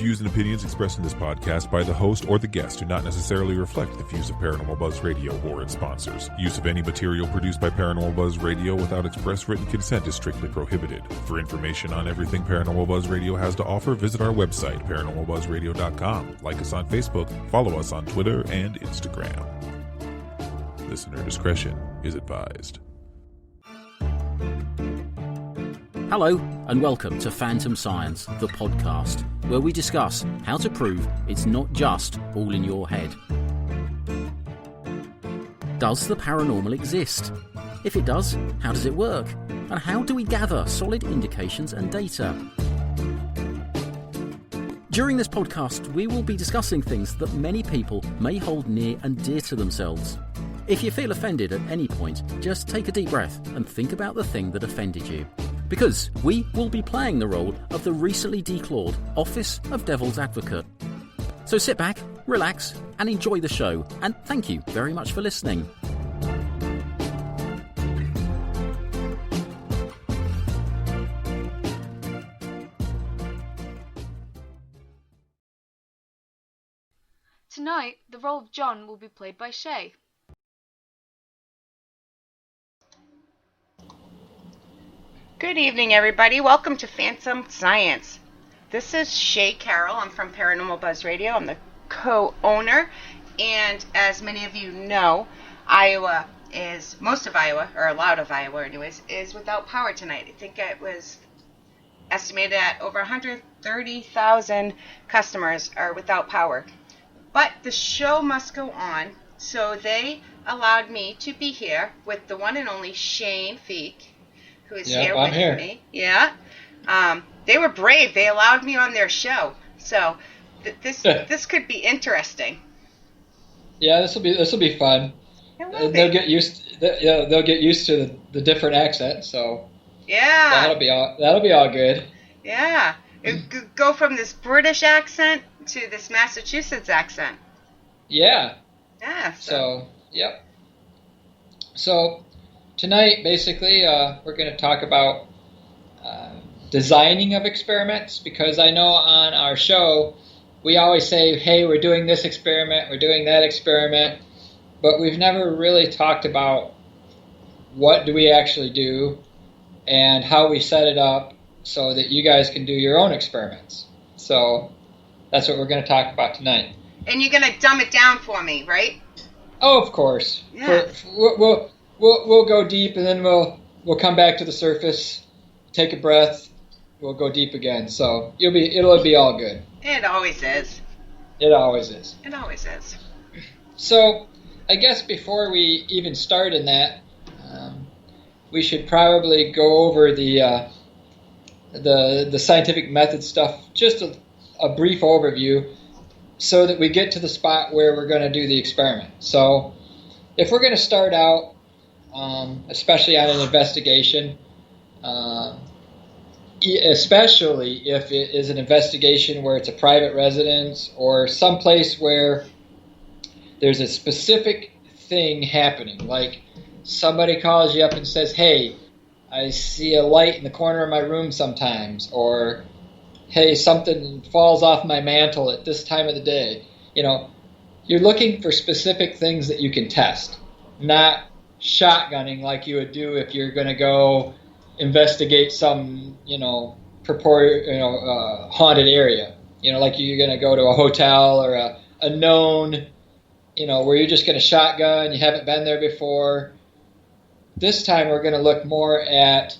views and opinions expressed in this podcast by the host or the guest do not necessarily reflect the views of Paranormal Buzz Radio or its sponsors. Use of any material produced by Paranormal Buzz Radio without express written consent is strictly prohibited. For information on everything Paranormal Buzz Radio has to offer, visit our website, paranormalbuzzradio.com. Like us on Facebook, follow us on Twitter and Instagram. Listener discretion is advised. Hello and welcome to Phantom Science, the podcast, where we discuss how to prove it's not just all in your head. Does the paranormal exist? If it does, how does it work? And how do we gather solid indications and data? During this podcast, we will be discussing things that many people may hold near and dear to themselves. If you feel offended at any point, just take a deep breath and think about the thing that offended you. Because we will be playing the role of the recently declawed Office of Devil's Advocate. So sit back, relax, and enjoy the show. And thank you very much for listening. Tonight, the role of John will be played by Shay. Good evening, everybody. Welcome to Phantom Science. This is Shay Carroll. I'm from Paranormal Buzz Radio. I'm the co-owner. And as many of you know, most of Iowa, or a lot of Iowa anyways, is without power tonight. I think it was estimated at over 130,000 customers are without power. But the show must go on, so they allowed me to be here with the one and only Shane Feek, who is here with me. Yeah. They were brave. They allowed me on their show. So this could be interesting. Yeah, this will be fun. They'll get used to the different accent. So yeah, that'll be all good. Yeah, it could go from this British accent to this Massachusetts accent. Yeah. Yeah. So yep. So tonight, basically, we're going to talk about designing of experiments, because I know on our show we always say, hey, we're doing this experiment, we're doing that experiment, but we've never really talked about what do we actually do and how we set it up so that you guys can do your own experiments. So that's what we're going to talk about tonight. And you're going to dumb it down for me, right? Oh, of course. Yeah. We'll go deep, and then we'll come back to the surface, take a breath, we'll go deep again. So it'll be all good. It always is. It always is. It always is. So I guess before we even start in that, we should probably go over the scientific method stuff, just a brief overview, so that we get to the spot where we're going to do the experiment. So if we're going to start out, especially on an investigation, especially if it is an investigation where it's a private residence or someplace where there's a specific thing happening, like somebody calls you up and says, hey, I see a light in the corner of my room sometimes, or hey, something falls off my mantle at this time of the day. You're looking for specific things that you can test, not shotgunning like you would do if you're going to go investigate some, haunted area. Like you're going to go to a hotel or a known, where you're just going to shotgun, you haven't been there before. This time we're going to look more at,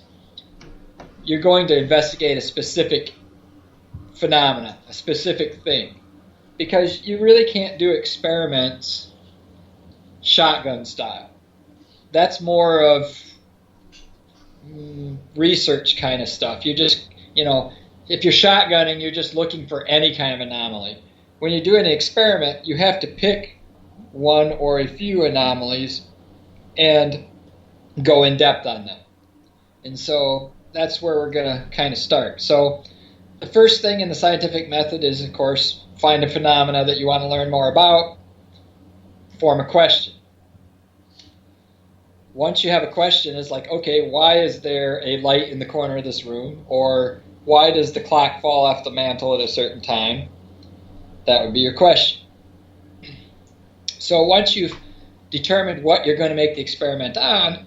you're going to investigate a specific phenomena, a specific thing, because you really can't do experiments shotgun style. That's more of research kind of stuff. You just, if you're shotgunning, you're just looking for any kind of anomaly. When you're doing an experiment, you have to pick one or a few anomalies and go in depth on them. And so that's where we're going to kind of start. So the first thing in the scientific method is, of course, find a phenomena that you want to learn more about, form a question. Once you have a question, it's like, okay, why is there a light in the corner of this room? Or why does the clock fall off the mantle at a certain time? That would be your question. So once you've determined what you're going to make the experiment on,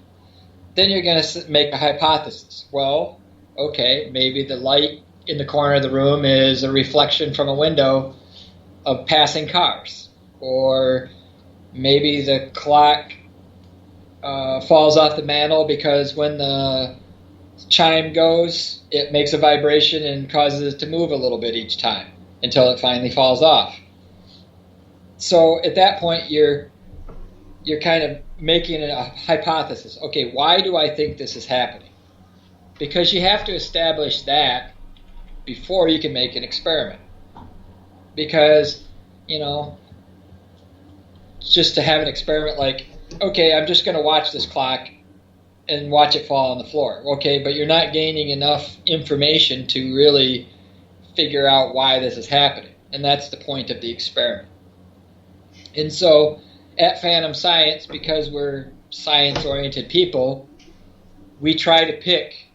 then you're going to make a hypothesis. Well, okay, maybe the light in the corner of the room is a reflection from a window of passing cars. Or maybe the clock falls off the mantle because when the chime goes, it makes a vibration and causes it to move a little bit each time until it finally falls off. So at that point, you're kind of making a hypothesis. Okay, why do I think this is happening? Because you have to establish that before you can make an experiment. Because, just to have an experiment like, okay, I'm just going to watch this clock and watch it fall on the floor. Okay, but you're not gaining enough information to really figure out why this is happening. And that's the point of the experiment. And so at Phantom Science, because we're science-oriented people, we try to pick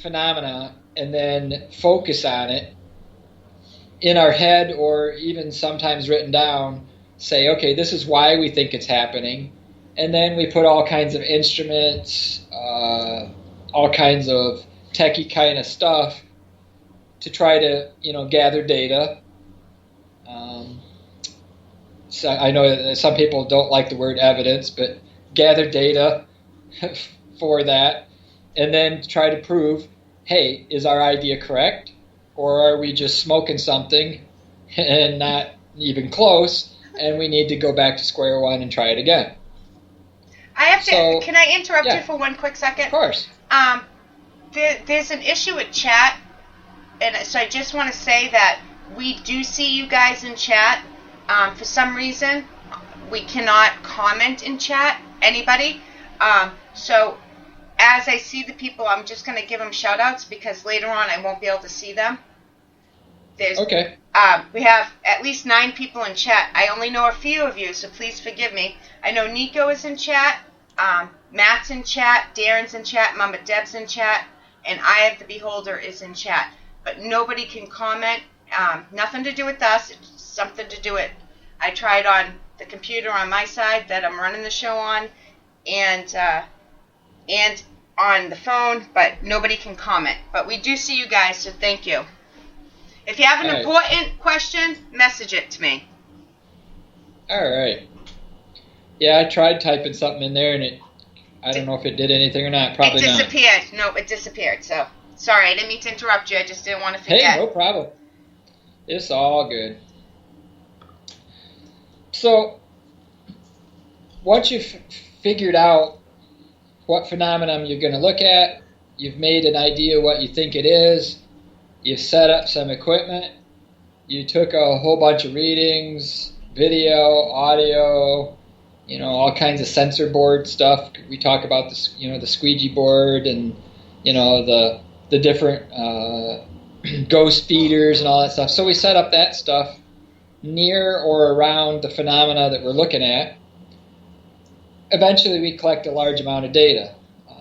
phenomena and then focus on it in our head, or even sometimes written down, say, okay, this is why we think it's happening. And then we put all kinds of instruments, all kinds of techie kind of stuff to try to, gather data. So I know that some people don't like the word evidence, but gather data for that, and then try to prove, hey, is our idea correct? Or are we just smoking something and not even close, and we need to go back to square one and try it again? Can I interrupt Yeah. you for one quick second? Of course. There's an issue with chat, and so I just want to say that we do see you guys in chat. For some reason, we cannot comment in chat, anybody. So as I see the people, I'm just going to give them shout-outs because later on I won't be able to see them. Okay. We have at least 9 people in chat. I only know a few of you, so please forgive me. I know Nico is in chat, Matt's in chat, Darren's in chat, Mama Deb's in chat, and Eye of the Beholder is in chat. But nobody can comment. Nothing to do with us. It's something to do with, I tried on the computer on my side that I'm running the show on, and on the phone, but nobody can comment. But we do see you guys, so thank you. If you have an important question, message it to me. All right. Yeah, I tried typing something in there, and I don't know if it did anything or not. Probably not. It disappeared. No, it disappeared. So, sorry, I didn't mean to interrupt you. I just didn't want to forget. Hey, no problem. It's all good. So, once you've figured out what phenomenon you're going to look at, you've made an idea what you think it is, you've set up some equipment, you took a whole bunch of readings, video, audio, all kinds of sensor board stuff. We talk about the squeegee board and, the different ghost feeders and all that stuff. So we set up that stuff near or around the phenomena that we're looking at. Eventually we collect a large amount of data,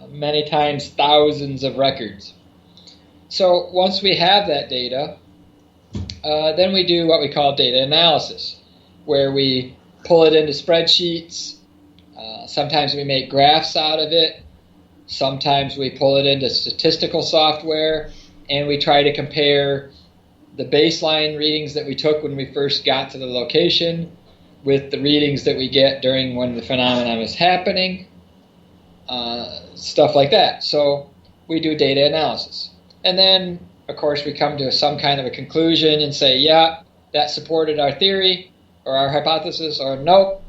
many times thousands of records. So once we have that data, then we do what we call data analysis, where we pull it into spreadsheets. Sometimes we make graphs out of it. Sometimes we pull it into statistical software, and we try to compare the baseline readings that we took when we first got to the location with the readings that we get during when the phenomenon is happening, stuff like that. So we do data analysis. And then, of course, we come to some kind of a conclusion and say, yeah, that supported our theory or our hypothesis, or nope,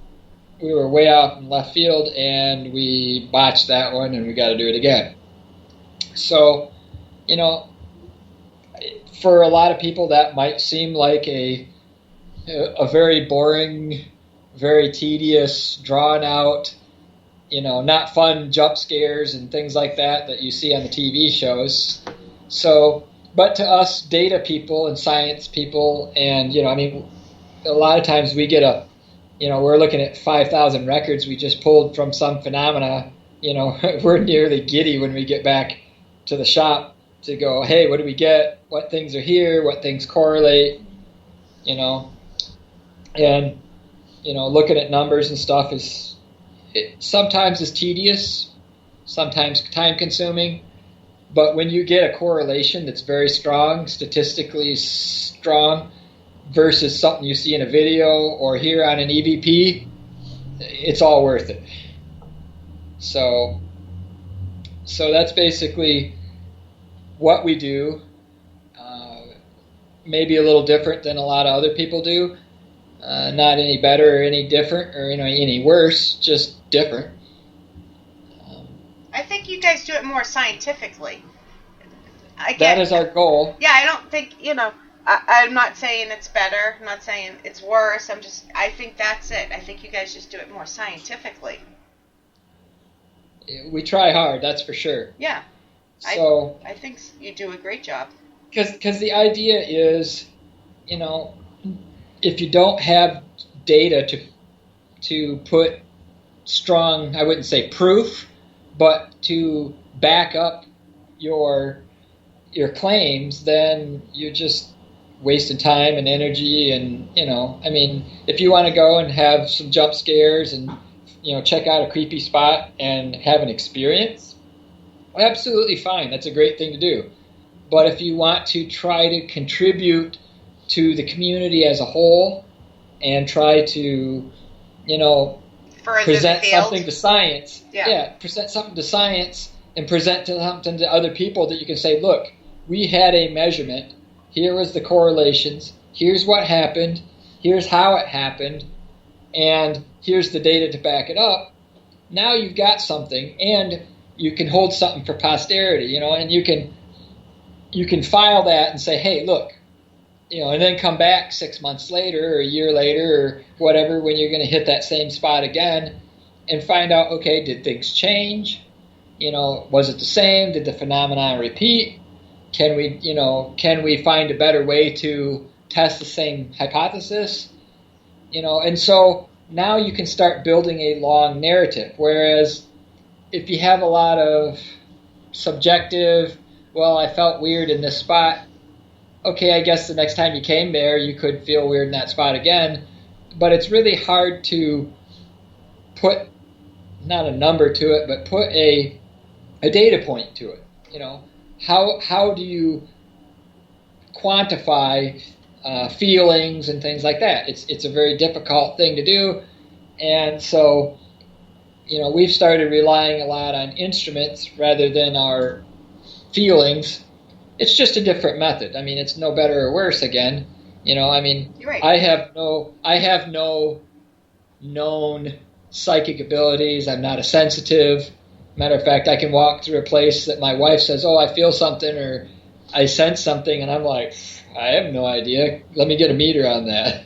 we were way out in left field and we botched that one and we got to do it again. So, for a lot of people that might seem like a very boring, very tedious, drawn out, not fun jump scares and things like that you see on the TV shows. So, but to us data people and science people, and, a lot of times we get we're looking at 5,000 records we just pulled from some phenomena, we're nearly giddy when we get back to the shop to go, hey, what do we get? What things are here? What things correlate? You know, and you know, looking at numbers and stuff sometimes is tedious, sometimes time consuming. But when you get a correlation that's very strong, statistically strong, versus something you see in a video or hear on an EVP, it's all worth it. So that's basically what we do. Maybe a little different than a lot of other people do. Not any better or any different or any worse, just different. I think you guys do it more scientifically. That is our goal. Yeah, I don't think, I'm not saying it's better. I'm not saying it's worse. I think that's it. I think you guys just do it more scientifically. We try hard, that's for sure. Yeah. So I think you do a great job. Because the idea is, if you don't have data to put strong, I wouldn't say proof, but to back up your claims, then you're just wasting time and energy. And if you want to go and have some jump scares and check out a creepy spot and have an experience, absolutely fine. That's a great thing to do. But if you want to try to contribute to the community as a whole and try to, present something to science, present something to science and present something to other people that you can say, look, we had a measurement. Here was the correlations. Here's what happened. Here's how it happened. And here's the data to back it up. Now you've got something, and you can hold something for posterity, and you can file that and say, hey, look, and then come back 6 months later or a year later or whatever when you're going to hit that same spot again and find out, okay, did things change? Was it the same? Did the phenomenon repeat? Can we find a better way to test the same hypothesis? And so now you can start building a long narrative. Whereas if you have a lot of subjective, well, I felt weird in this spot. Okay, I guess the next time you came there, you could feel weird in that spot again. But it's really hard to put, not a number to it, but put a data point to it. How do you quantify feelings and things like that? It's a very difficult thing to do. And so, we've started relying a lot on instruments rather than our feelings. It's just a different method. It's no better or worse again. You're right. I have no known psychic abilities. I'm not a sensitive. Matter of fact, I can walk through a place that my wife says, oh, I feel something or I sense something, and I'm like, I have no idea. Let me get a meter on that.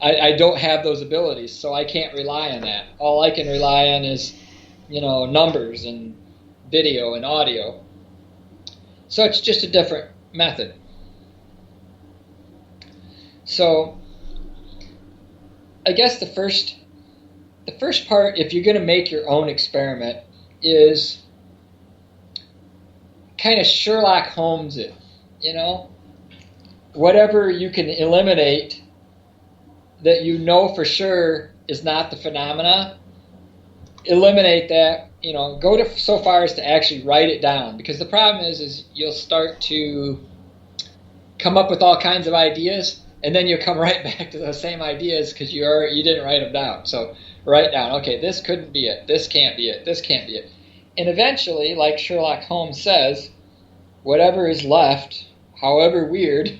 I don't have those abilities, so I can't rely on that. All I can rely on is, numbers and video and audio. So it's just a different method. So I guess the first part, if you're going to make your own experiment, is kind of Sherlock Holmes it. Whatever you can eliminate that for sure is not the phenomena, eliminate that. Go so far as to actually write it down, because the problem is you'll start to come up with all kinds of ideas, and then you'll come right back to those same ideas because you didn't write them down. So write down, okay, this couldn't be it, this can't be it, this can't be it, and eventually, like Sherlock Holmes says, whatever is left, however weird,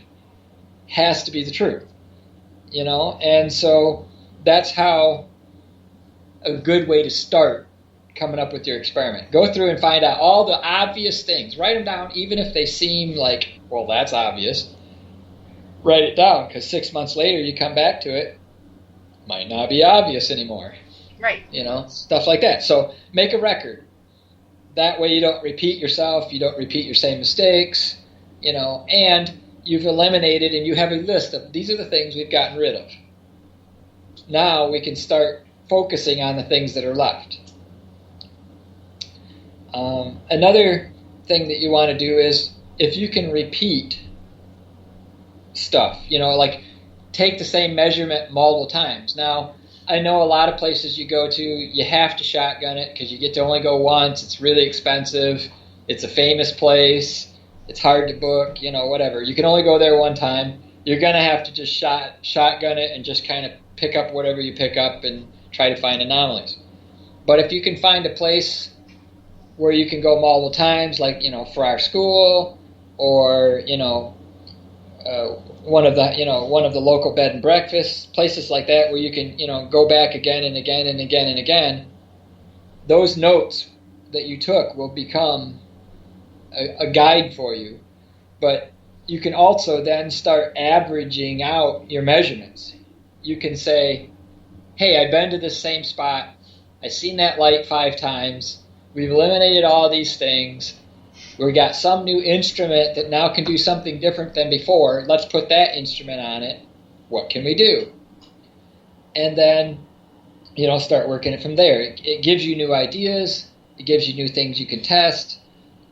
has to be the truth. And so that's how a good way to start coming up with your experiment. Go through and find out all the obvious things. Write them down, even if they seem like, well, that's obvious. Write it down, because 6 months later you come back to it, might not be obvious anymore. Right. Stuff like that. So make a record. That way you don't repeat yourself, you don't repeat your same mistakes, and you've eliminated and you have a list of these are the things we've gotten rid of. Now we can start focusing on the things that are left. Another thing that you want to do is if you can repeat stuff, like take the same measurement multiple times. Now, I know a lot of places you go to, you have to shotgun it because you get to only go once. It's really expensive. It's a famous place. It's hard to book, whatever. You can only go there one time. You're going to have to just shotgun it and just kind of pick up whatever you pick up and try to find anomalies. But if you can find a place where you can go multiple times, like, for our school or, one of the local bed and breakfasts, places like that where you can, go back again and again and again and again, those notes that you took will become a guide for you. But you can also then start averaging out your measurements. You can say, hey, I've been to this same spot. I've seen that light 5 times. We've eliminated all these things. We got some new instrument that now can do something different than before. Let's put that instrument on it. What can we do? And then, start working it from there. It gives you new ideas. It gives you new things you can test.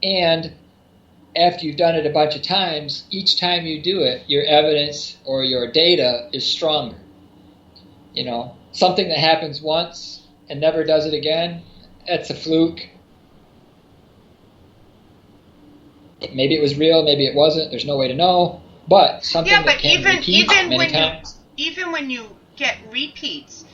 And after you've done it a bunch of times, each time you do it, your evidence or your data is stronger. Something that happens once and never does it again, that's a fluke. Maybe it was real, maybe it wasn't. There's no way to know. But something that can repeat many times. Even when you get repeats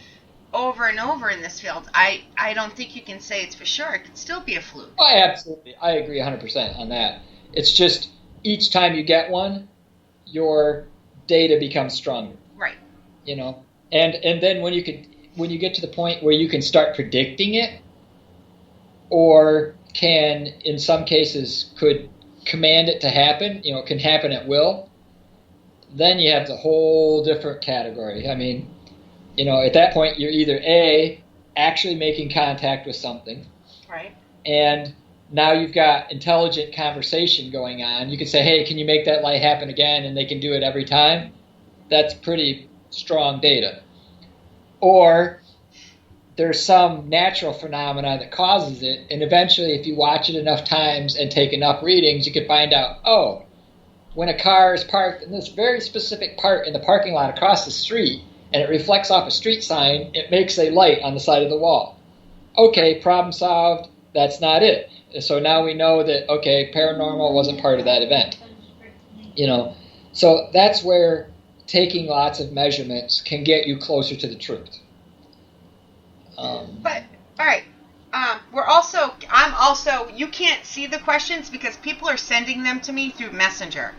over and over in this field, I don't think you can say it's for sure. It could still be a fluke. Oh, absolutely. I agree 100% on that. It's just each time you get one, your data becomes stronger. Right. And then when you get to the point where you can start predicting it, or can, in some cases, could command it to happen, can happen at will, then you have the whole different category. I mean, at that point, you're either A, actually making contact with something. Right. And now you've got intelligent conversation going on. You can say, hey, can you make that light happen again? And they can do it every time. That's pretty strong data. Or there's some natural phenomena that causes it, and eventually if you watch it enough times and take enough readings, you can find out, when a car is parked in this very specific part in the parking lot across the street, and it reflects off a street sign, it makes a light on the side of the wall. Okay, problem solved. That's not it. So now we know that, paranormal wasn't part of that event. So that's where taking lots of measurements can get you closer to the truth. But, all right, you can't see the questions because people are sending them to me through Messenger.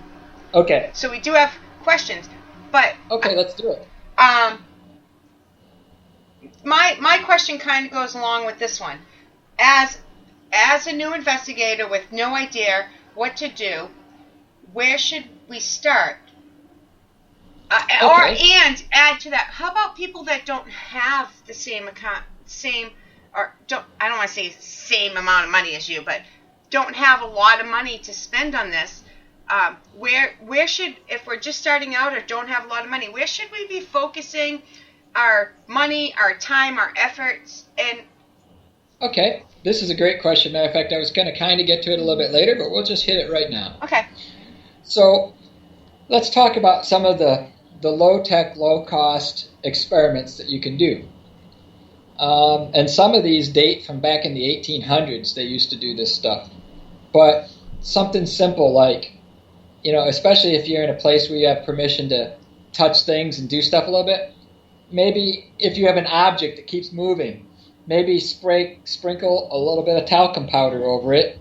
Okay. So we do have questions, but... Okay, let's do it. My question kind of goes along with this one. As a new investigator with no idea what to do, where should we start? And add to that, how about people that don't have the I don't want to say same amount of money as you, but don't have a lot of money to spend on this? Where should, if we're just starting out or don't have a lot of money, where should we be focusing our money, our time, our efforts? And okay, this is a great question. Matter of fact, I was going to kind of get to it a little bit later, but we'll just hit it right now. Okay. So let's talk about some of the low-tech, low-cost experiments that you can do. And some of these date from back in the 1800s. They used to do this stuff. But something simple like, especially if you're in a place where you have permission to touch things and do stuff a little bit, maybe if you have an object that keeps moving, maybe sprinkle a little bit of talcum powder over it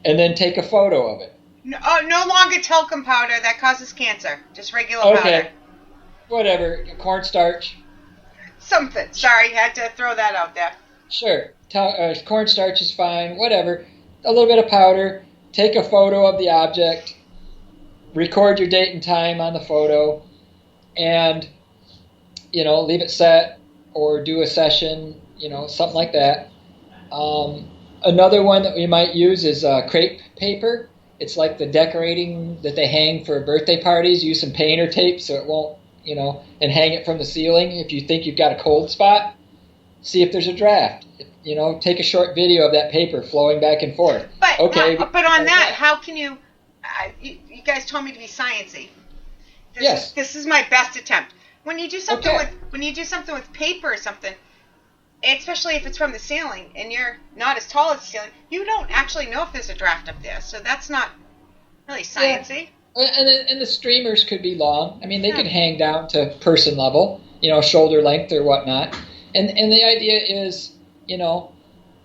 and then take a photo of it. No longer talcum powder. That causes cancer. Just regular powder. Whatever. Cornstarch. Something. Sorry, had to throw that out there. Sure. Cornstarch is fine. Whatever. A little bit of powder. Take a photo of the object. Record your date and time on the photo. And, leave it set or do a session, something like that. Another one that we might use is crepe paper. It's like the decorating that they hang for birthday parties. Use some painter tape so it won't, and hang it from the ceiling if you think you've got a cold spot. see if there's a draft. Take a short video of that paper flowing back and forth. But okay. But on that, how can you? You guys told me to be sciencey. Yes. This is my best attempt. When you do something Okay. with paper or something, especially if it's from the ceiling and you're not as tall as the ceiling, you don't actually know if there's a draft up there. So that's not really sciencey. Yeah. And the streamers could be long. I mean, they could hang down to person level, shoulder length or whatnot. And the idea is,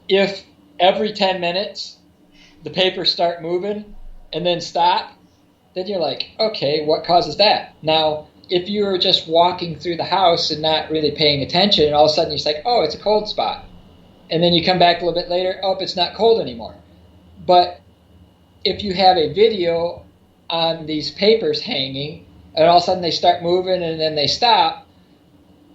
if every 10 minutes the papers start moving and then stop, then you're like, okay, what causes that? Now, if you're just walking through the house and not really paying attention, and all of a sudden you're like, oh, it's a cold spot. And then you come back a little bit later, oh, it's not cold anymore. But if you have a video on these papers hanging, and all of a sudden they start moving and then they stop,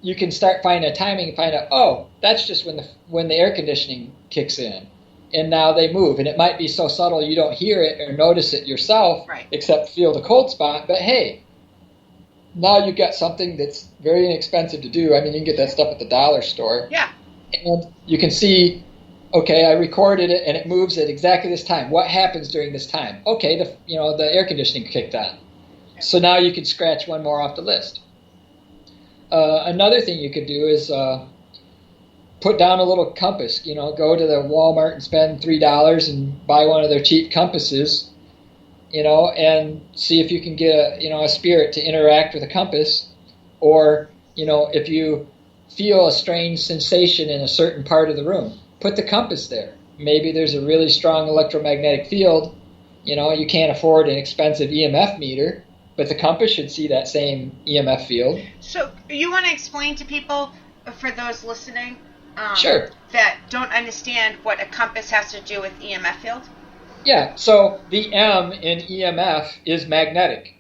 you can start finding a timing and find out, oh, that's just when the air conditioning kicks in. And now they move. And it might be so subtle you don't hear it or notice it yourself, right, except feel the cold spot. But hey, now you've got something that's very inexpensive to do. I mean, you can get that stuff at the dollar store. Yeah. And you can see, okay, I recorded it and it moves at exactly this time. What happens during this time? Okay, the air conditioning kicked on. So now you can scratch one more off the list. Another thing you could do is put down a little compass. Go to the Walmart and spend $3 and buy one of their cheap compasses. And see if you can get a spirit to interact with a compass, or if you feel a strange sensation in a certain part of the room, put the compass there. Maybe there's a really strong electromagnetic field. You can't afford an expensive EMF meter, but the compass should see that same EMF field. So you want to explain to people, for those listening, Sure, that don't understand what a compass has to do with EMF field? Yeah, so the M in EMF is magnetic.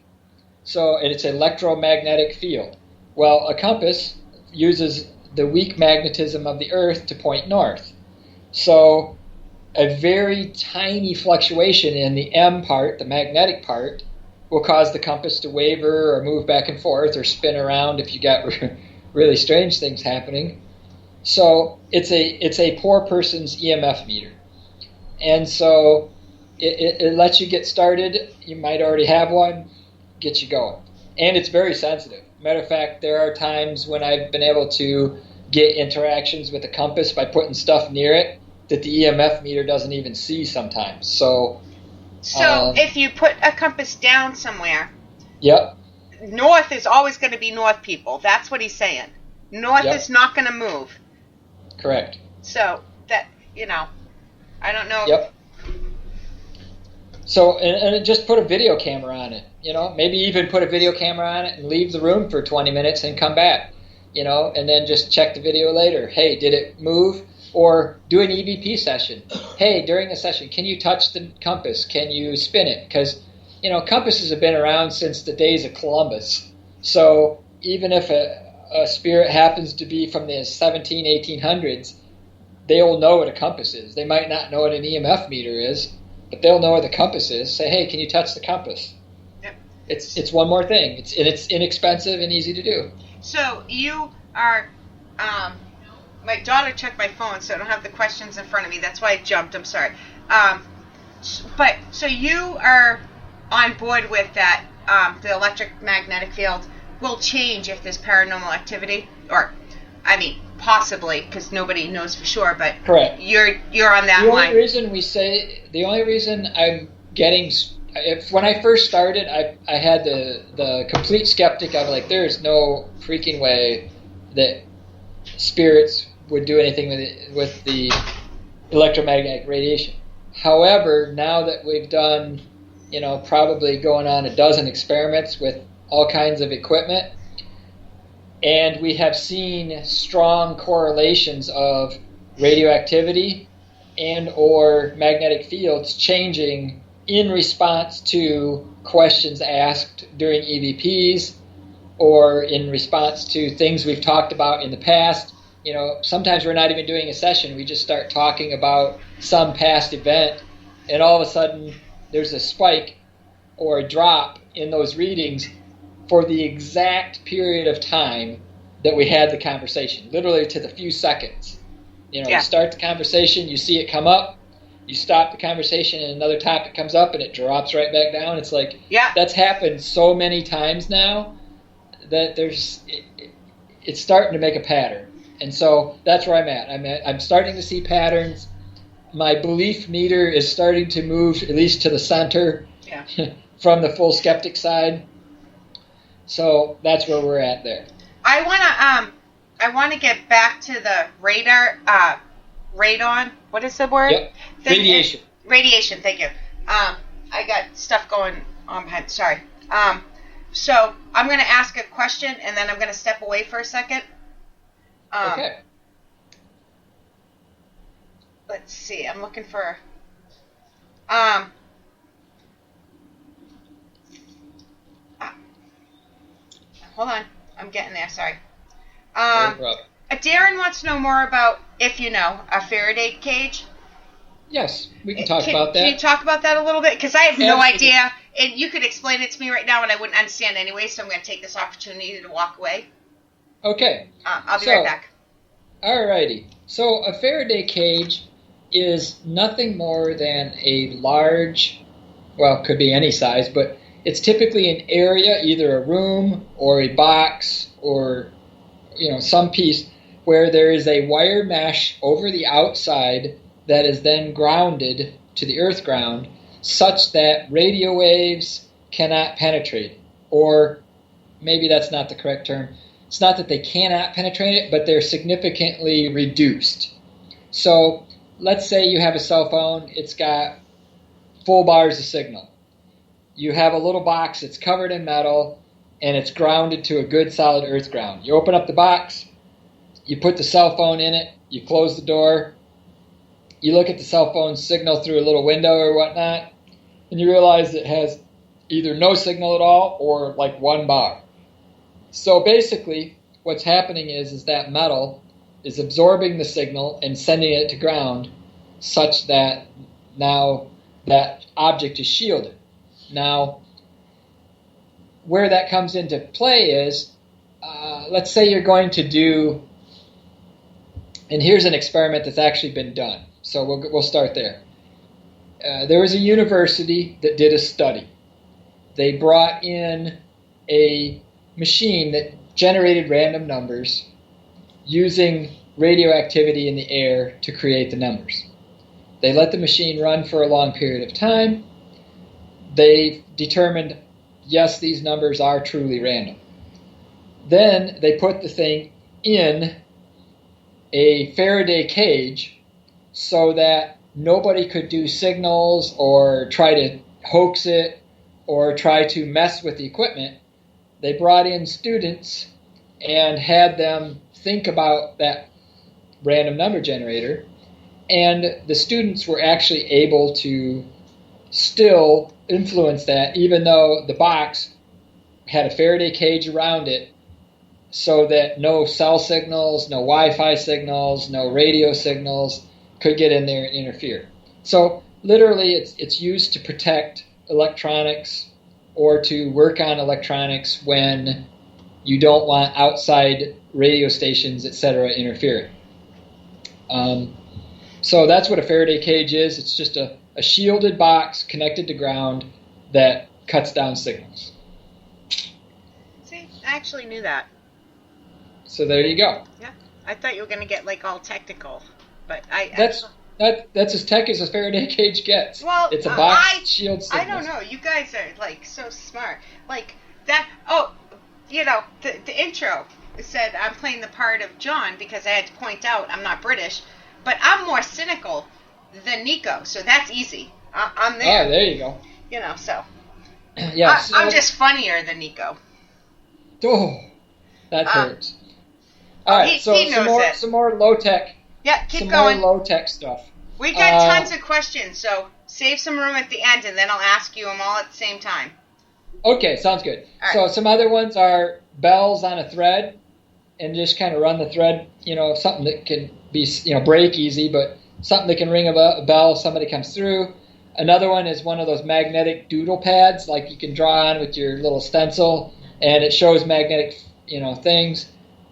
And it's electromagnetic field. Well, a compass uses the weak magnetism of the Earth to point north. So a very tiny fluctuation in the M part, the magnetic part, will cause the compass to waver or move back and forth or spin around if you got really strange things happening. So it's a poor person's EMF meter. And so it lets you get started. You might already have one, gets you going. And it's very sensitive. Matter of fact, there are times when I've been able to get interactions with the compass by putting stuff near it that the EMF meter doesn't even see sometimes. So if you put a compass down somewhere, yep, north is always going to be north, people. That's what he's saying. North is not going to move. Correct. So that, I don't know. Yep. So, and just put a video camera on it, maybe even put a video camera on it and leave the room for 20 minutes and come back, and then just check the video later. Hey, did it move? Or do an EVP session. Hey, during the session, can you touch the compass? Can you spin it? Because, compasses have been around since the days of Columbus. So even if a spirit happens to be from the 1800s, they'll know what a compass is. They might not know what an EMF meter is, but they'll know what the compass is. Say, hey, can you touch the compass? Yep. It's one more thing. It's inexpensive and easy to do. So you are, my daughter checked my phone, so I don't have the questions in front of me. That's why I jumped. I'm sorry. But so you are on board with that. The electromagnetic field will change if there's paranormal activity, or, possibly, because nobody knows for sure, but correct. You're on that line. The only reason I'm getting, when I first started, I had the complete skeptic. I'm like, there's no freaking way that spirits would do anything with the electromagnetic radiation. However, now that we've done, probably going on a dozen experiments with all kinds of equipment, and we have seen strong correlations of radioactivity and or magnetic fields changing in response to questions asked during EVPs or in response to things we've talked about in the past. Sometimes we're not even doing a session. We just start talking about some past event, and all of a sudden there's a spike or a drop in those readings for the exact period of time that we had the conversation, literally to the few seconds. You know, Yeah. you start the conversation, you see it come up, you stop the conversation, and another topic comes up, and it drops right back down. It's like, Yeah. that's happened so many times now that it's starting to make a pattern. And so that's where I'm at. I'm starting to see patterns. My belief meter is starting to move at least to the center Yeah. from the full skeptic side. So that's where we're at there. I wanna get back to the radon. What is the word? Yep. Radiation. Radiation. Thank you. I got stuff going on behind. Sorry. So I'm gonna ask a question and then I'm gonna step away for a second. Okay. Let's see. I'm looking for. Hold on. I'm getting there. Sorry. No problem. Darren wants to know more about, if you know, a Faraday cage. Yes, we can talk about that. Can you talk about that a little bit? Because I have no Absolutely. idea. And you could explain it to me right now, and I wouldn't understand anyway, so I'm going to take this opportunity to walk away. Okay. I'll be So- right back. Alrighty. So a Faraday cage is nothing more than a large, well, it could be any size, but it's typically an area, either a room or a box or, you know, some piece where there is a wire mesh over the outside that is then grounded to the earth ground such that radio waves cannot penetrate. Or maybe that's not the correct term. It's not that they cannot penetrate it, but they're significantly reduced. So let's say you have a cell phone. It's got full bars of signal. You have a little box that's covered in metal, and it's grounded to a good solid earth ground. You open up the box, you put the cell phone in it, you close the door, you look at the cell phone signal through a little window or whatnot, and you realize it has either no signal at all or like one bar. So basically, what's happening is that metal is absorbing the signal and sending it to ground such that now that object is shielded. Now, where that comes into play is, let's say you're going to do, and here's an experiment that's actually been done. So we'll start there. There was a university that did a study. They brought in a machine that generated random numbers using radioactivity in the air to create the numbers. They let the machine run for a long period of time. They determined, yes, these numbers are truly random. Then they put the thing in a Faraday cage so that nobody could do signals or try to hoax it or try to mess with the equipment. They brought in students and had them think about that random number generator, and the students were actually able to still influence that, even though the box had a Faraday cage around it so that no cell signals, no Wi-Fi signals, no radio signals could get in there and interfere. So literally it's used to protect electronics or to work on electronics when you don't want outside radio stations, etc., interfering. So that's what a Faraday cage is. It's just a shielded box connected to ground that cuts down signals. See, I actually knew that. So there you go. Yeah, I thought you were going to get like all technical, but That's as tech as a Faraday cage gets. Well, it's a box shield signals. I don't know. You guys are like so smart. Like that. Oh, you know, the intro said I'm playing the part of John because I had to point out I'm not British, but I'm more cynical than Nico, so that's easy. I'm there. Oh, there you go. You know, so Yeah, I'm just funnier than Nico. Oh, that hurts. All right, he knows some more low tech. Yeah, keep some going. more low tech stuff. We got tons of questions, so save some room at the end, and then I'll ask you them all at the same time. Okay, sounds good. All right. So some other ones are bells on a thread, and just kind of run the thread. You know, something that can be break easy, but something that can ring a bell if somebody comes through. Another one is one of those magnetic doodle pads, like you can draw on with your little stencil, and it shows magnetic, things.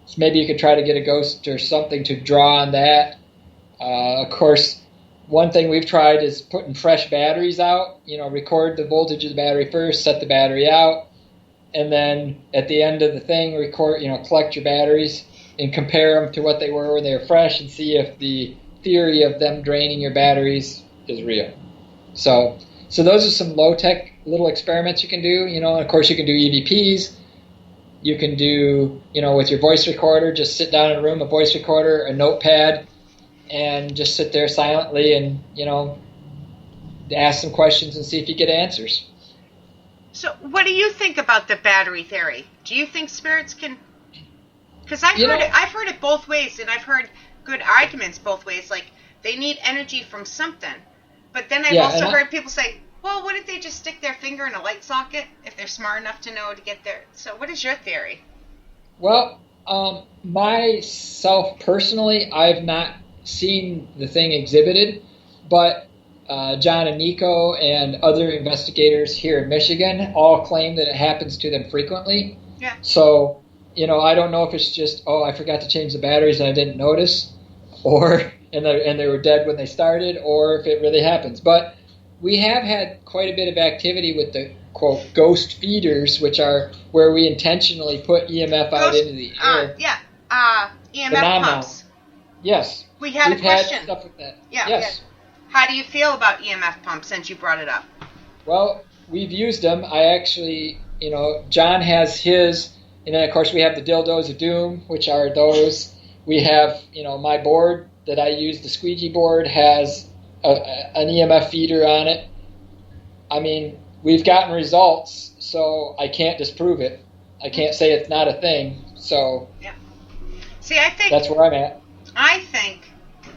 So maybe you could try to get a ghost or something to draw on that. Of course, one thing we've tried is putting fresh batteries out. Record the voltage of the battery first, set the battery out, and then at the end of the thing, collect your batteries and compare them to what they were when they were fresh and see if the theory of them draining your batteries is real. So those are some low-tech little experiments you can do. And of course, you can do EVPs. You can do, with your voice recorder, just sit down in a room, a voice recorder, a notepad, and just sit there silently and, ask some questions and see if you get answers. So what do you think about the battery theory? Do you think spirits can... Because I've heard it both ways, and I've heard good arguments both ways. Like, they need energy from something. But then I've also heard people say, well, what if they just stick their finger in a light socket if they're smart enough to know to get there? So what is your theory? Well, myself personally, I've not seen the thing exhibited, but John and Nico and other investigators here in Michigan all claim that it happens to them frequently. Yeah. So, I don't know if it's just, I forgot to change the batteries and I didn't notice, or and they were dead when they started, or if it really happens. But we have had quite a bit of activity with the, quote, ghost feeders, which are where we intentionally put EMF out into the air. EMF pumps. Yes. We've a question. Had stuff with that. Yeah. Yes. Yeah. How do you feel about EMF pumps since you brought it up? Well, we've used them. I actually, John has his, and then of course we have the dildos of doom, which are those. We have, my board that I use, the squeegee board, has an EMF feeder on it. I mean, we've gotten results, so I can't disprove it. I can't say it's not a thing. So yeah. See, I think that's where I'm at. I think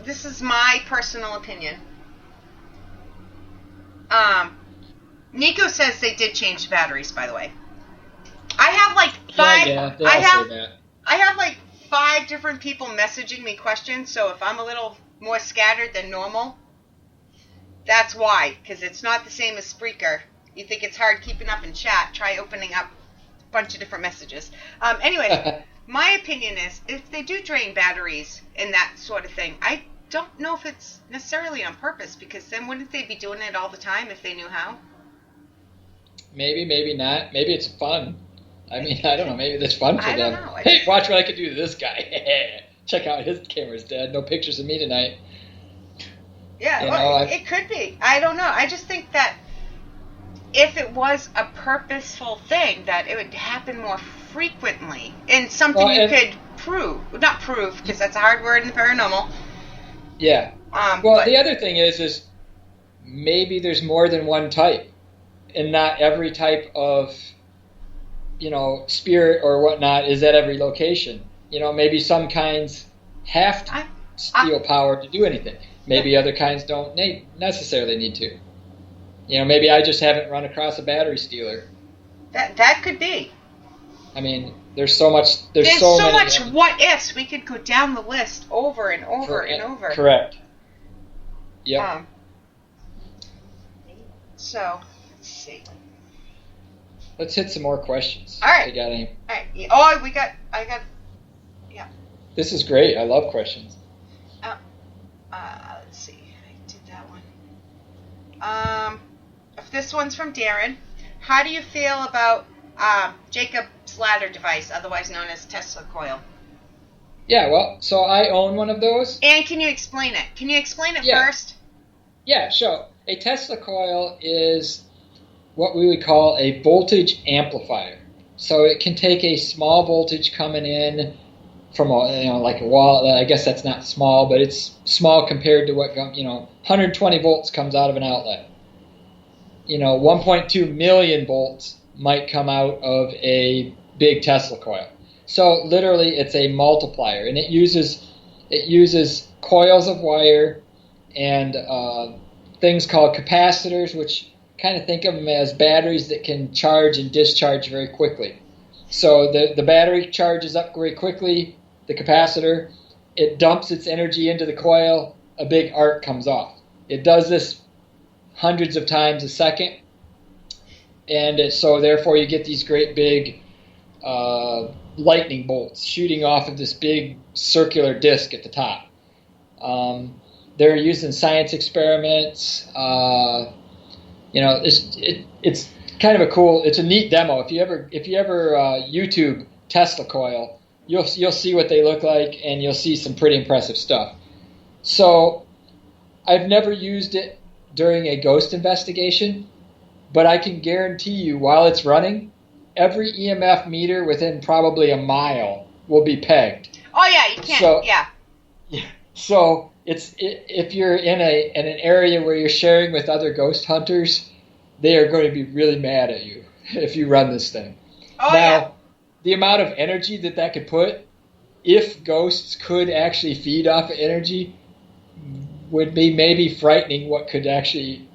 this is my personal opinion. Nico says they did change the batteries, by the way. I have like five. Yeah, they all say that. I have like 5 different people messaging me questions. So if I'm a little more scattered than normal, that's why. Because it's not the same as Spreaker. You think it's hard keeping up in chat? Try opening up a bunch of different messages. Anyway, my opinion is if they do drain batteries and that sort of thing, I don't know if it's necessarily on purpose, because then wouldn't they be doing it all the time if they knew how? Maybe, maybe not. Maybe it's fun. I mean, I don't know. Maybe that's fun for them. I don't know. Hey, watch what I can do to this guy. Check out, his camera's dead. No pictures of me tonight. Yeah, it could be. I don't know. I just think that if it was a purposeful thing, that it would happen more frequently, and something you could prove. Not prove, because that's a hard word in the paranormal. Yeah. But the other thing is maybe there's more than one type, and not every type of, spirit or whatnot is at every location. Maybe some kinds have to steal power to do anything. Maybe other kinds don't necessarily need to. Maybe I just haven't run across a battery stealer. That could be. I mean, there's so much. There's so many much what ifs. We could go down the list over and over and over. Correct. Yep. So let's see. Let's hit some more questions. All right. You got any? All right. Oh, I got. Yeah. This is great. I love questions. Let's see. I did that one. If this one's from Darren. How do you feel about Jacob's ladder device, otherwise known as Tesla coil? Yeah, well, so I own one of those. And can you explain it? Can you explain it first? Yeah, sure. A Tesla coil is what we would call a voltage amplifier. So it can take a small voltage coming in from like a wall. I guess that's not small, but it's small compared to what 120 volts comes out of an outlet. 1.2 million volts might come out of a big Tesla coil. So literally, it's a multiplier, and it uses coils of wire and things called capacitors, which kind of think of them as batteries that can charge and discharge very quickly. So the battery charges up very quickly, the capacitor, it dumps its energy into the coil, a big arc comes off. It does this hundreds of times a second, and so therefore you get these great big lightning bolts shooting off of this big circular disc at the top. They're used in science experiments. It's kind of it's a neat demo. If you ever YouTube Tesla coil, you'll see what they look like, and you'll see some pretty impressive stuff. So I've never used it during a ghost investigation, but I can guarantee you while it's running, every EMF meter within probably a mile will be pegged. Oh yeah, you can't. So, yeah. So if you're in an area where you're sharing with other ghost hunters, they are going to be really mad at you if you run this thing. Oh now, yeah. The amount of energy that could put, if ghosts could actually feed off of energy, would be maybe frightening what could actually,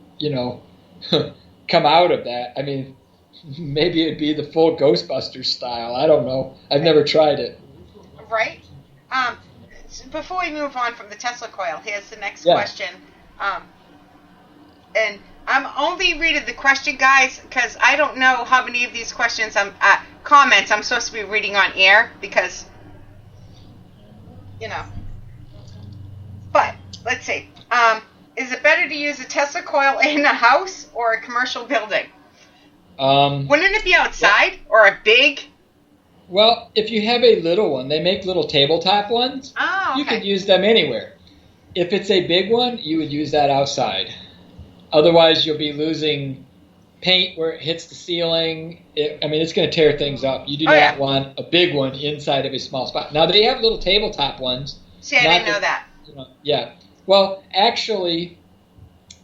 come out of that. I mean, maybe it'd be the full Ghostbusters style. I don't know. I've never tried it. Right? Before we move on from the Tesla coil, here's the next question. And I'm only reading the question, guys, because I don't know how many of these questions comments I'm supposed to be reading on air because, But let's see. Is it better to use a Tesla coil in a house or a commercial building? Wouldn't it be outside or a big? Well, if you have a little one, they make little tabletop ones. Oh, okay. You could use them anywhere. If it's a big one, you would use that outside. Otherwise, you'll be losing paint where it hits the ceiling. It's going to tear things up. You do not want a big one inside of a small spot. Now, they have little tabletop ones. See, I didn't know that. Yeah. Well, actually,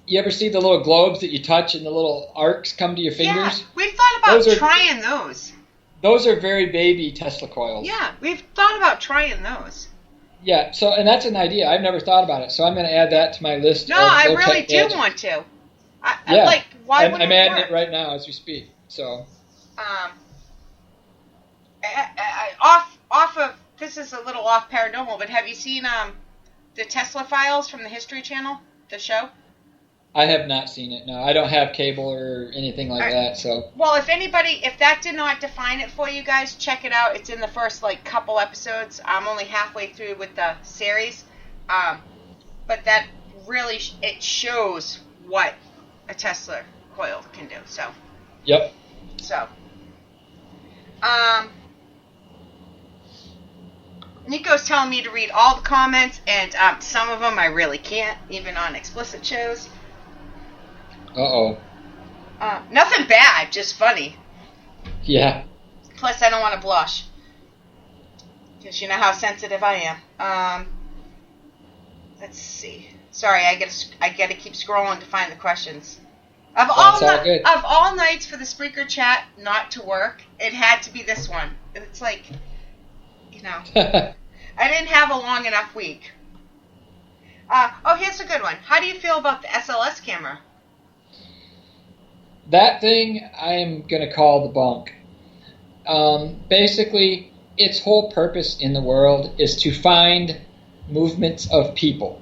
you ever see the little globes that you touch and the little arcs come to your fingers? Yeah, we've thought about trying those. Those are very baby Tesla coils. Yeah, we've thought about trying those. Yeah, and that's an idea. I've never thought about it, so I'm going to add that to my list. No, I really do want to. Why wouldn't I'm adding it right now as we speak. So, off of this is a little off paranormal, but have you seen the Tesla Files from the History Channel, the show? I have not seen it. No, I don't have cable or anything like that. So, well, if that did not define it for you guys, check it out. It's in the first couple episodes. I'm only halfway through with the series, but that really it shows what a Tesla coil can do. So. Yep. So. Nico's telling me to read all the comments, and some of them I really can't, even on explicit shows. Uh-oh. Nothing bad, just funny. Yeah. Plus, I don't want to blush. Because you know how sensitive I am. Let's see. Sorry, I gotta keep scrolling to find the questions. Of all nights for the Spreaker chat not to work, it had to be this one. It's like, I didn't have a long enough week. Here's a good one. How do you feel about the SLS camera? That thing I'm going to call the bunk. Basically, its whole purpose in the world is to find movements of people.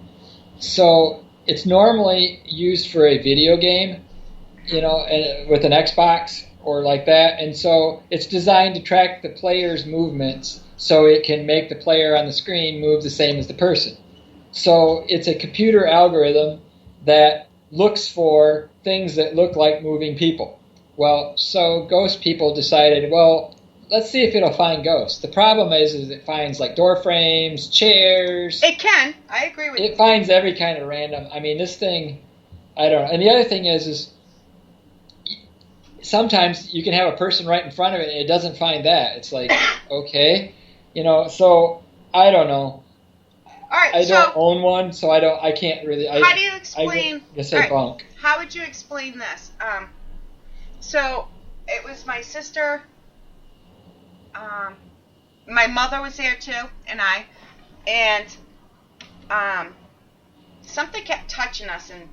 So it's normally used for a video game, with an Xbox or like that. And so it's designed to track the player's movements so it can make the player on the screen move the same as the person. So it's a computer algorithm that looks for things that look like moving people. Well, so ghost people decided, let's see if it'll find ghosts. The problem is it finds door frames, chairs. It can. I agree with you. It finds every kind of random. This thing, I don't know. And the other thing is sometimes you can have a person right in front of it and it doesn't find that. It's like, okay, so I don't know. All right, I don't own one, so I can't really. How do you explain? Bunk. How would you explain this? So it was my sister. My mother was there too, and something kept touching us, and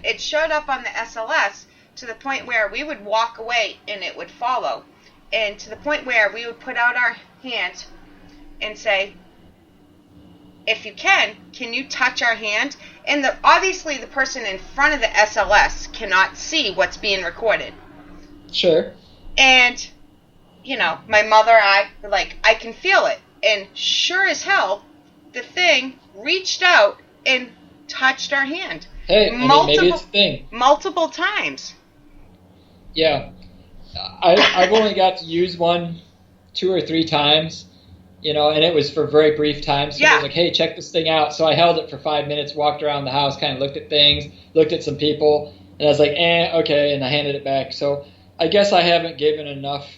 it showed up on the SLS to the point where we would walk away and it would follow, and to the point where we would put out our hand and say, if you can you touch our hand? And obviously the person in front of the SLS cannot see what's being recorded. Sure. And my mother, I can feel it. And sure as hell, the thing reached out and touched our hand. Hey, maybe it's a thing. Multiple times. Yeah. I've only got to use one 2 or 3 times, and it was for very brief times. So yeah. I was like, hey, check this thing out. So I held it for 5 minutes, walked around the house, kind of looked at things, looked at some people, and I was like, okay, and I handed it back. So I guess I haven't given enough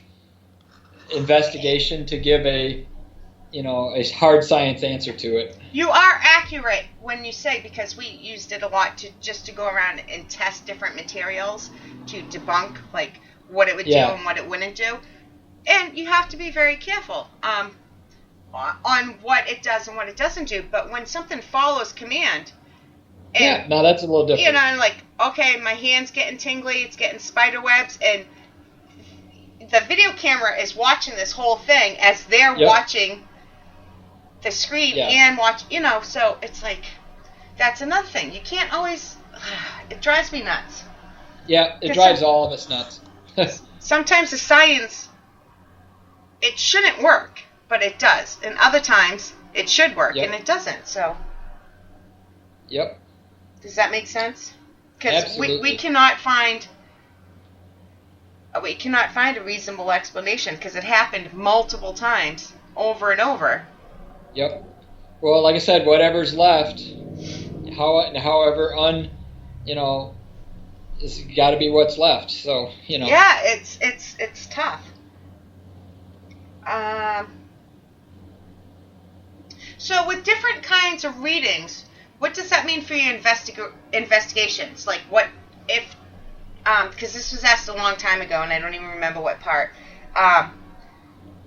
investigation to give a hard science answer to it. You are accurate when you say, because we used it a lot to go around and test different materials to debunk like what it would do and what it wouldn't do. And you have to be very careful on what it does and what it doesn't do. But when something follows command, now that's a little different. And like, okay, my hand's getting tingly, it's getting spider webs, and the video camera is watching this whole thing as they're watching the screen and watch, so it's like, that's another thing. You can't always, it drives me nuts. Yeah, it drives all of us nuts. Sometimes the science, it shouldn't work, but it does. And other times, it should work, and it doesn't, so. Yep. Does that make sense? Because we cannot find a reasonable explanation, because it happened multiple times, over and over. Yep. Well, like I said, whatever's left, however it's got to be what's left. So Yeah, it's tough. So with different kinds of readings, what does that mean for your investigations? Like, what if? Because this was asked a long time ago, and I don't even remember what part.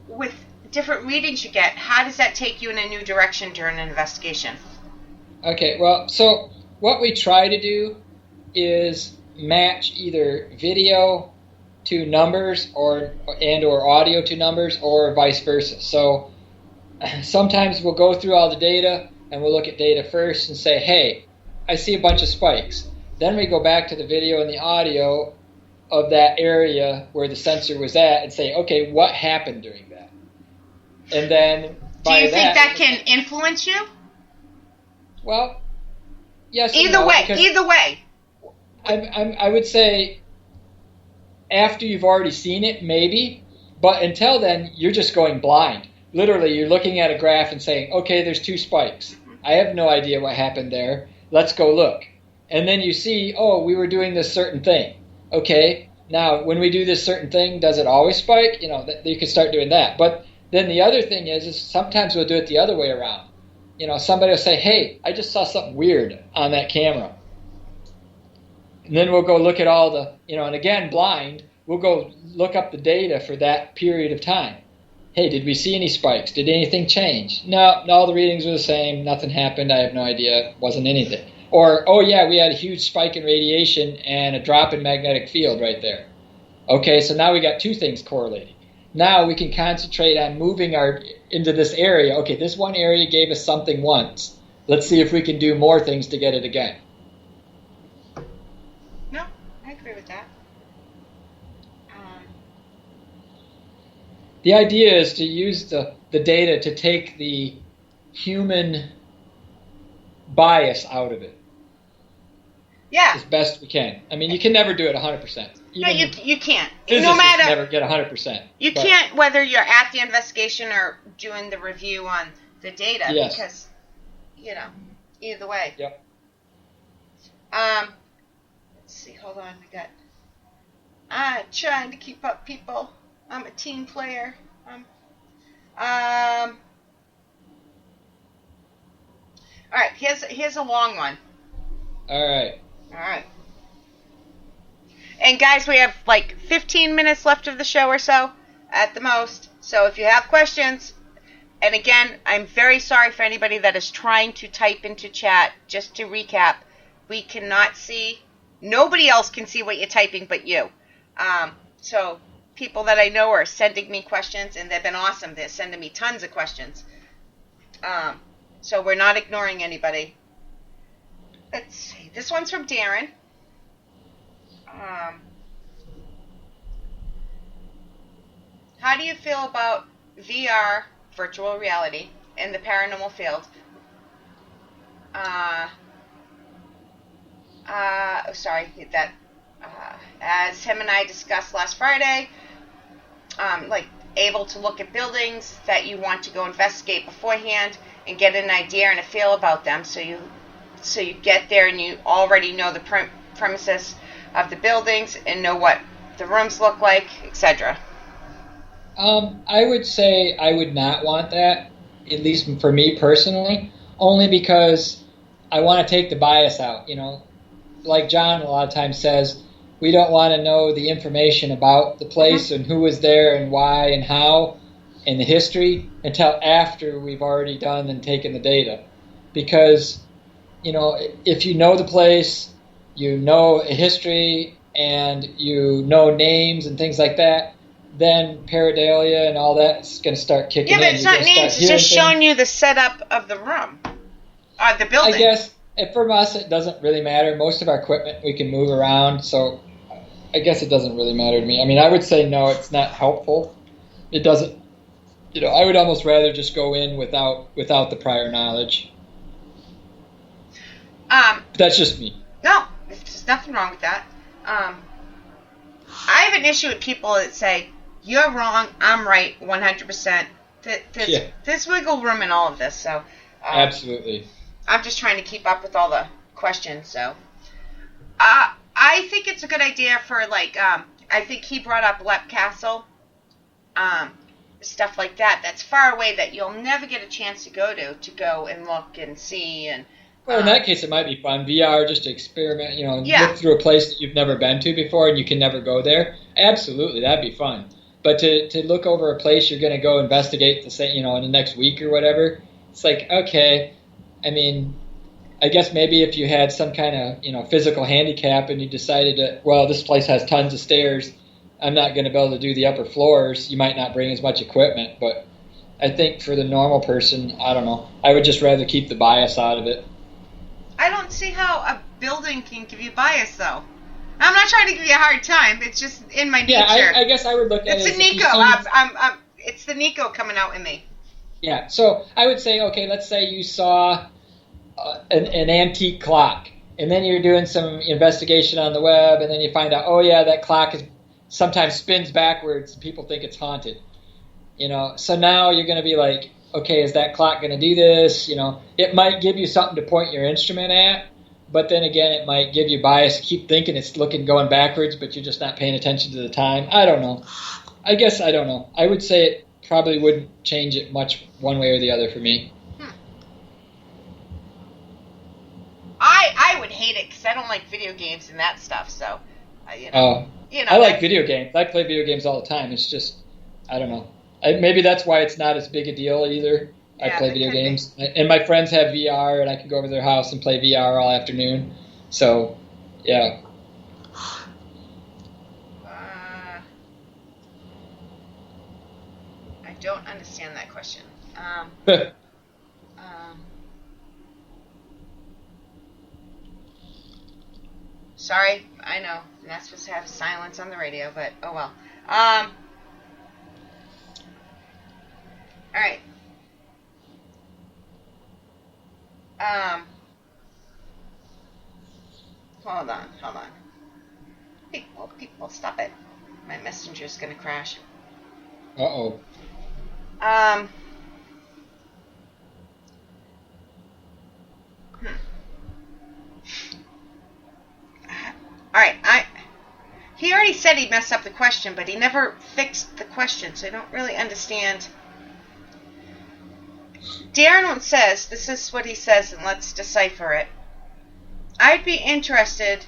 With different readings you get, how does that take you in a new direction during an investigation? Okay, well, so what we try to do is match either video to numbers or audio to numbers, or vice versa. So sometimes we'll go through all the data and we'll look at data first and say, hey, I see a bunch of spikes. Then we go back to the video and the audio of that area where the sensor was at and say, okay, what happened during that? And then do you think that can influence you? Well, yes. Either way. I would say after you've already seen it, maybe. But until then, you're just going blind. Literally, you're looking at a graph and saying, okay, there's 2 spikes. I have no idea what happened there. Let's go look. And then you see, oh, we were doing this certain thing. Okay, now when we do this certain thing, does it always spike? You can start doing that. But then the other thing is sometimes we'll do it the other way around. Somebody will say, hey, I just saw something weird on that camera. And then we'll go look at all the, and again, blind, we'll go look up the data for that period of time. Hey, did we see any spikes? Did anything change? No, all the readings were the same. Nothing happened. I have no idea. Wasn't anything. Or, oh yeah, we had a huge spike in radiation and a drop in magnetic field right there. Okay, so now we got 2 things correlating. Now we can concentrate on moving into this area. Okay, this one area gave us something once. Let's see if we can do more things to get it again. No, I agree with that. The idea is to use the data to take the human bias out of it. Yeah. As best we can. I mean, you can never do it 100%. No, you can't. No matter, never get 100%. You can't, whether you're at the investigation or doing the review on the data, because, either way. Yep. Let's see, hold on, I'm trying to keep up, people. I'm a team player. All right, here's a long one. All right. And guys, we have like 15 minutes left of the show or so, at the most. So if you have questions, and again, I'm very sorry for anybody that is trying to type into chat. Just to recap, we cannot see, nobody else can see what you're typing but you. So people that I know are sending me questions, and they've been awesome. They're sending me tons of questions. So we're not ignoring anybody. Let's see. This one's from Darren. How how do you feel about VR, virtual reality, in the paranormal field? As him and I discussed last Friday, like able to look at buildings that you want to go investigate beforehand and get an idea and a feel about them, so you get there and you already know the premises of the buildings and know what the rooms look like, etc. I would say I would not want that, at least for me personally, only because I want to take the bias out. Like John a lot of times says, we don't want to know the information about the place and who was there and why and how and the history until after we've already done and taken the data. Because, if you know the place, you know history, and you know names and things like that, then pareidolia and all that's going to start kicking in. Yeah, but it's not names. It's just showing you the setup of the room, the building. I guess for us it doesn't really matter. Most of our equipment we can move around, so I guess it doesn't really matter to me. I mean, I would say no, it's not helpful. It doesn't. I would almost rather just go in without the prior knowledge. That's just me. No, there's nothing wrong with that. I have an issue with people that say, you're wrong, I'm right, 100%. There's wiggle room in all of this, so... Absolutely. I'm just trying to keep up with all the questions, so... I think it's a good idea for, I think he brought up Lep Castle, stuff like that. That's far away that you'll never get a chance to go and look and see, and... Well, in that case, it might be fun. VR, just to experiment, look through a place that you've never been to before and you can never go there. Absolutely, that'd be fun. But to look over a place you're going to go investigate, in the next week or whatever, it's like, okay, I mean, I guess maybe if you had some kind of, physical handicap and you decided that, well, this place has tons of stairs, I'm not going to be able to do the upper floors, you might not bring as much equipment. But I think for the normal person, I don't know, I would just rather keep the bias out of it. I don't see how a building can give you bias, though. I'm not trying to give you a hard time. It's just in my nature. Yeah, I guess I would look at it as... It's the Nico. It's the Nico coming out in me. Yeah, so I would say, okay, let's say you saw an antique clock, and then you're doing some investigation on the web, and then you find out, oh, yeah, that clock sometimes spins backwards, and people think it's haunted. So now you're going to be like, okay, is that clock going to do this? It might give you something to point your instrument at, but then again, it might give you bias. Keep thinking it's going backwards, but you're just not paying attention to the time. I don't know. I guess I don't know. I would say it probably wouldn't change it much one way or the other for me. I would hate it because I don't like video games and that stuff. So, I like video games. I play video games all the time. It's just, I don't know. Maybe that's why it's not as big a deal either. I play video games. And my friends have VR, and I can go over to their house and play VR all afternoon. So, yeah. I don't understand that question. Sorry, I know. I'm not supposed to have silence on the radio, but oh well. All right. Hold on. People, stop it. My messenger's gonna crash. Uh-oh. All right, he already said he messed up the question, but he never fixed the question, so I don't really understand. Darren says, this is what he says, and let's decipher it. I'd be interested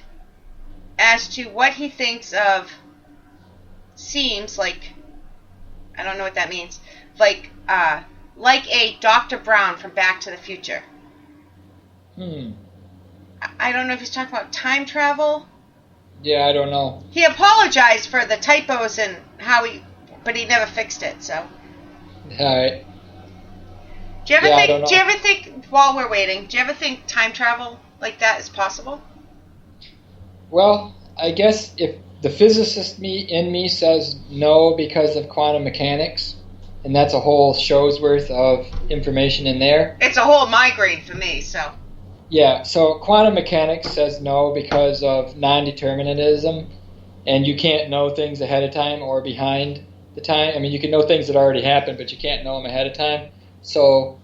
as to what he thinks of seems like, I don't know what that means, like a Dr. Brown from Back to the Future. I don't know if he's talking about time travel. Yeah, I don't know. He apologized for the typos and but he never fixed it, so. All right. Do you ever think, while we're waiting, do you ever think time travel like that is possible? Well, I guess if the physicist in me says no because of quantum mechanics, and that's a whole show's worth of information in there. It's a whole migraine for me, so. Yeah, so quantum mechanics says no because of non-determinism, and you can't know things ahead of time or behind the time. I mean, you can know things that already happened, but you can't know them ahead of time. So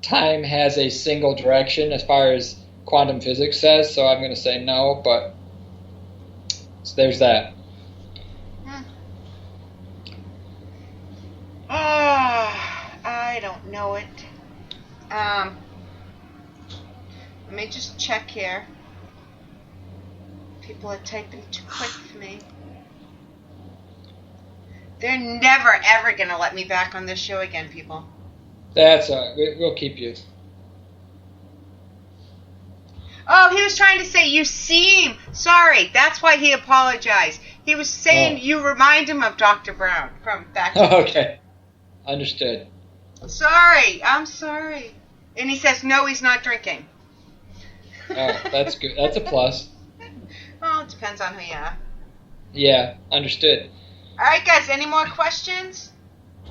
time has a single direction as far as quantum physics says, so I'm going to say no, but so there's that. I don't know it. Let me just check here. People are typing too quick for me. They're never, ever going to let me back on this show again, people. That's all right. We'll keep you. Oh, he was trying to say you seem. Sorry, that's why he apologized. He was saying you remind him of Dr. Brown from back. Okay. Understood. Sorry, I'm sorry. And he says no, he's not drinking. Oh, that's good. That's a plus. Well, it depends on who you are. Yeah, understood. All right, guys, any more questions?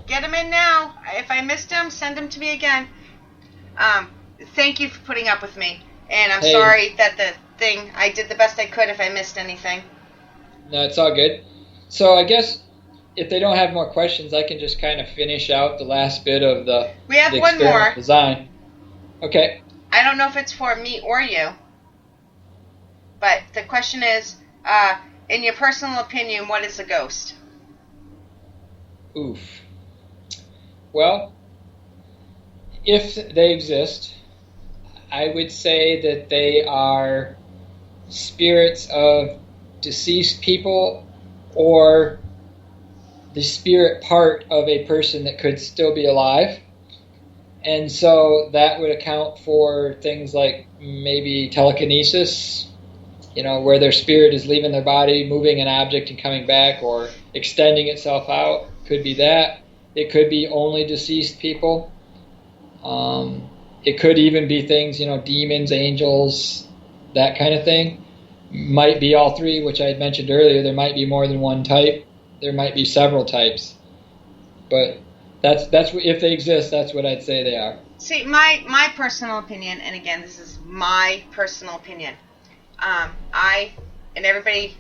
Get them in now. If I missed them, send them to me again. Thank you for putting up with me. And I'm sorry that I did the best I could if I missed anything. No, it's all good. So I guess if they don't have more questions, I can just kind of finish out the last bit of the We have one experiment more. design. Okay. I don't know if it's for me or you. But the question is, in your personal opinion, what is a ghost? Oof. Well, if they exist, I would say that they are spirits of deceased people or the spirit part of a person that could still be alive. And so that would account for things like maybe telekinesis, where their spirit is leaving their body, moving an object and coming back, or extending itself out. Could be that. It could be only deceased people. It could even be things, demons, angels, that kind of thing. Might be all three, which I had mentioned earlier. There might be more than one type. There might be several types. But that's if they exist, that's what I'd say they are. See, my personal opinion, and again, this is my personal opinion. I and everybody,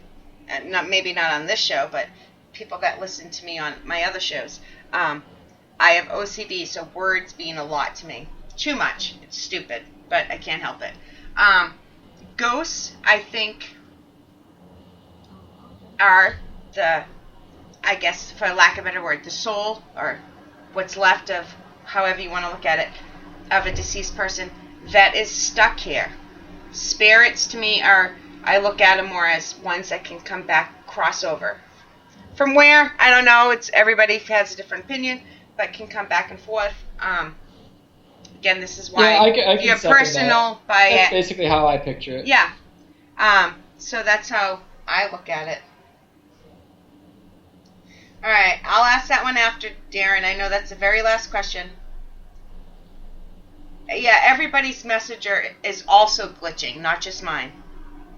maybe not on this show, but people that listen to me on my other shows, I have OCD, so words mean a lot to me. Too much. It's stupid, but I can't help it. Ghosts, I think, are I guess, for lack of a better word, the soul, or what's left of, however you want to look at it, of a deceased person that is stuck here. Spirits, to me, I look at them more as ones that can come back, crossover. From where? I don't know. Everybody has a different opinion, but can come back and forth. Again, this is why I can you're personal. That's basically how I picture it. Yeah. So that's how I look at it. All right, I'll ask that one after, Darren. I know that's the very last question. Yeah, everybody's messenger is also glitching, not just mine.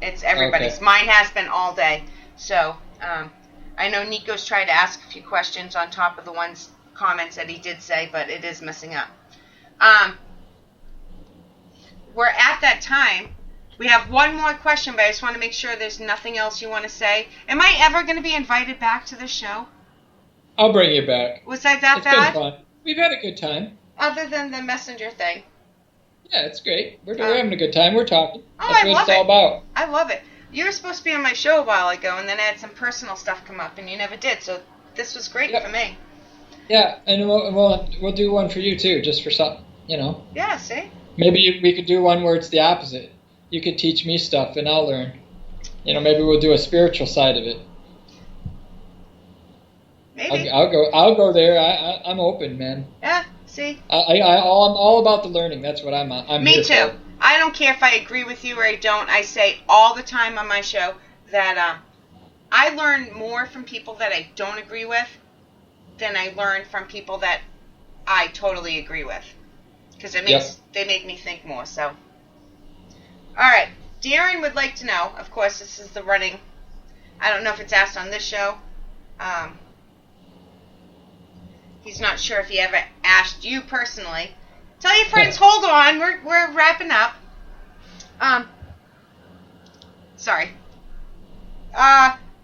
It's everybody's. Okay. Mine has been all day. So I know Nico's tried to ask a few questions on top of the comments that he did say, but it is messing up. We're at that time. We have one more question, but I just want to make sure there's nothing else you want to say. Am I ever going to be invited back to the show? I'll bring you back. Was I that it's bad? It's been fun. We've had a good time. Other than the messenger thing. Yeah, it's great. We're having a good time. We're talking. Oh, That's I what love it's all about. I love it. You were supposed to be on my show a while ago, and then I had some personal stuff come up, and you never did. So this was great for me. Yeah, and we'll do one for you too, just for something, Yeah, see? Maybe we could do one where it's the opposite. You could teach me stuff, and I'll learn. Maybe we'll do a spiritual side of it. Maybe. I'll go there. I'm open, man. Yeah, see? I'm all about the learning. That's what I'm Me here too. for. I don't care if I agree with you or I don't. I say all the time on my show that I learn more from people that I don't agree with than I learn from people that I totally agree with. Because they make me think more. So, all right. Darren would like to know, of course, this is the running. I don't know if it's asked on this show. He's not sure if he ever asked you personally. Tell your friends, hold on, we're wrapping up. Sorry.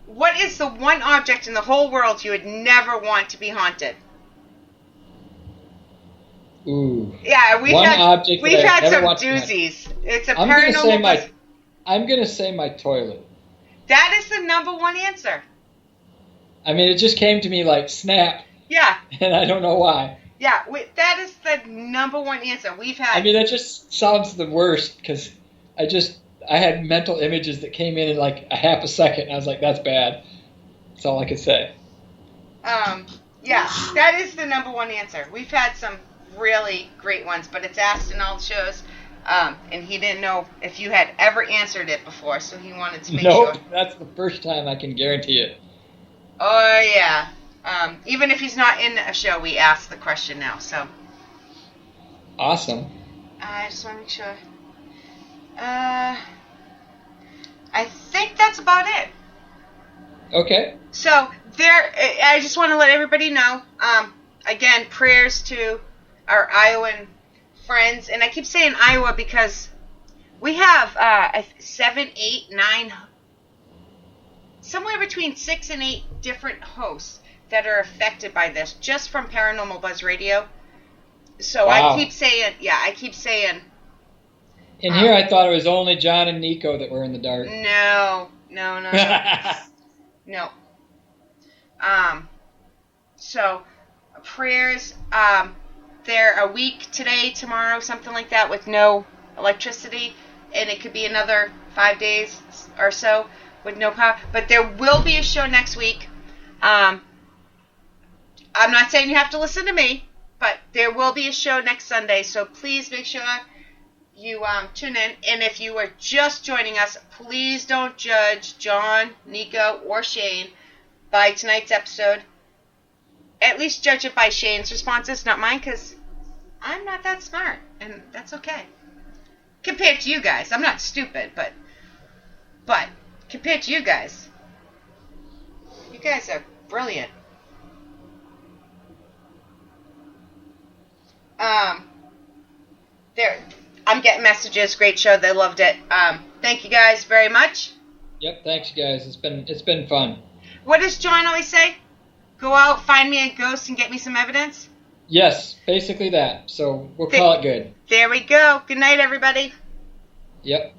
What is the one object in the whole world you would never want to be haunted? Ooh. Yeah, we've had some doozies. It's a paranormal. I'm gonna say my toilet. That is the number one answer. I mean, it just came to me like snap. Yeah. And I don't know why. Yeah, that is the number one answer we've had. I mean, that just sounds the worst because I had mental images that came in like a half a second. And I was like, that's bad. That's all I could say. Yeah, that is the number one answer. We've had some really great ones, but it's asked in all the shows. And he didn't know if you had ever answered it before, so he wanted to make sure. Nope, that's the first time, I can guarantee it. Oh, yeah. Even if he's not in a show, we ask the question now, so. Awesome. I just want to make sure. I think that's about it. Okay. So, I just want to let everybody know, again, prayers to our Iowan friends, and I keep saying Iowa because we have 7, 8, 9, somewhere between 6 and 8 different hosts that are affected by this, just from Paranormal Buzz Radio. So wow. I keep saying. In here, I thought it was only John and Nico that were in the dark. No. No. So prayers. They're a week today, tomorrow, something like that, with no electricity, and it could be another 5 days or so with no power. But there will be a show next week. I'm not saying you have to listen to me, but there will be a show next Sunday, so please make sure you tune in. And if you are just joining us, please don't judge John, Nico, or Shane by tonight's episode. At least judge it by Shane's responses, not mine, because I'm not that smart, and that's okay. Compared to you guys. I'm not stupid, but compared to you guys are brilliant. I'm getting messages. Great show. They loved it. Thank you guys very much. Yep, thanks you guys. It's been fun. What does John always say? Go out, find me a ghost, and get me some evidence? Yes, basically that. So we'll call it good. There we go. Good night, everybody. Yep.